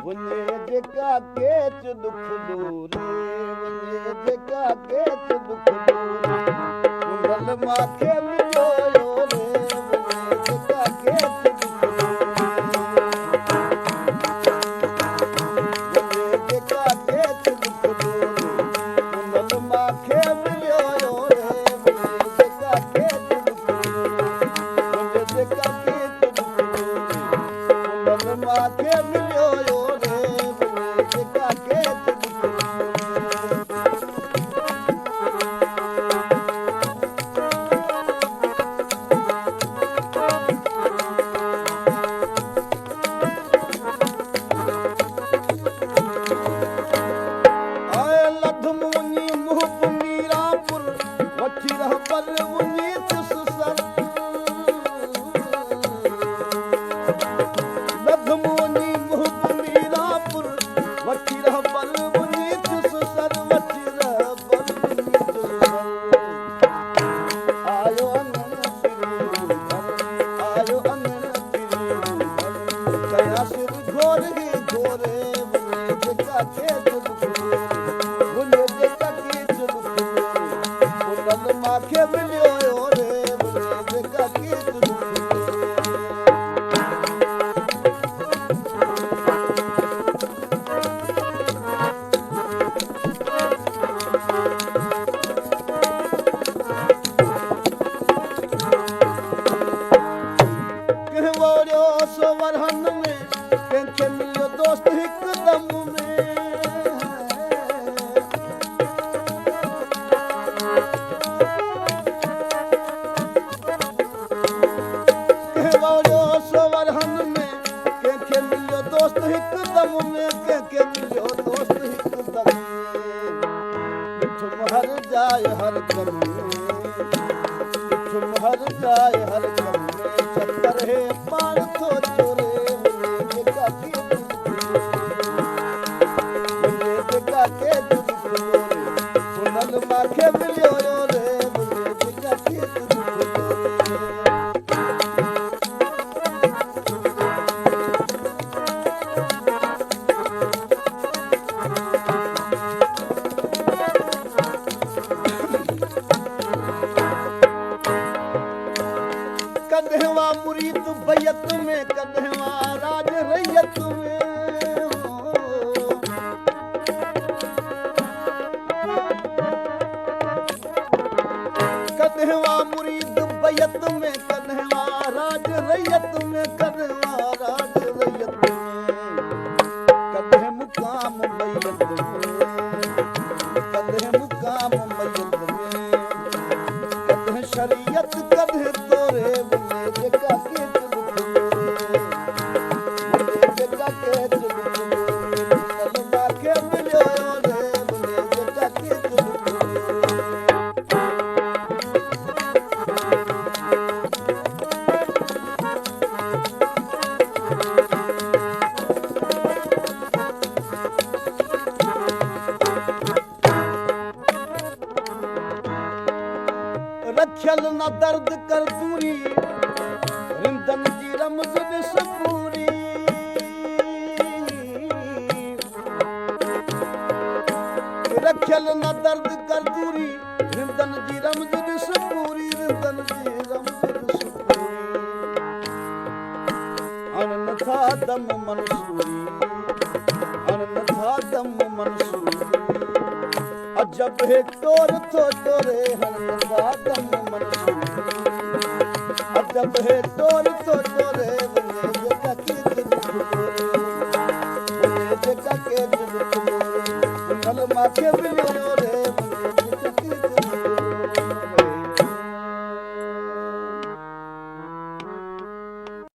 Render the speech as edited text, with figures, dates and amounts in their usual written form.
वञे जेका केच दुख दूर वञे जेका केच दुख दूर उनल माखे मिलियो रे वञे जेका केच दुख दूर वञे जेका केच दुख दूर उनल माखे मिलियो रे वञे जेका केच दुख दूर वञे जेका केच दुख दूर उनल माखे मिलियो रे वञे जेका केच दुख दूर आए लधम वञी मुहब मीरापुर वठी रह पर वञी तुसर लधम वञी मुहब मीरापुर वठी रह पर वञी तुसर वठी रह पर वञी तुसर आयो अनन आयो अनन कया सिर घोर गे घोरे वञे जेका केच दुख वञे जेका केच दुख उनल माखे मिलियो रे वञे जेका केच दुख कहवड़ियो सो वरहन में कंहिंखे मिलियो दोस्त हिकदम में कहवड़ियो सो वरहन में कंहिंखे मिलियो दोस्त हिकदम में कंहिंखे मिलियो दोस्त हिकदम में मिठुम हर जाए हर कम में मिठुम हर जाए हर कम में छतर है पाण थो चोरे वञे जेका केच दुख वञे जेका केच दुख उनल माखे मिलियो रे वञे जेका केच दुख कदहवा मुरीद बैयत में कदहवा राज रैयत में कदहवा मुरीद बैयत में कदहवा राज रैयत में कदहवा राज रैयत में कदह मुकाम बैयत में कदह मुकाम बैयत में कदह शरीयत कदह तोरे वञे जेका केच दुख वञे जेका केच दुख उनल माखे मिलियो रे वञे जेका केच दुख रखियल न दर्द कर दूरी रिंदन जी रमज़ ॾिस पूरी रखियल न दर्द कर दूरी रिंदन जी रमज़ ॾिस पूरी रिंदन जी रमज़ ॾिस पूरी अण नथा दम मंसूरी अण नथा दम मंसूरी अजब है तोर थो तोरे हण नथा दम मंसूरी अजब है तोर थो तोरे वञे जेका केच दुख वञे जेका केच दुख उनल माखे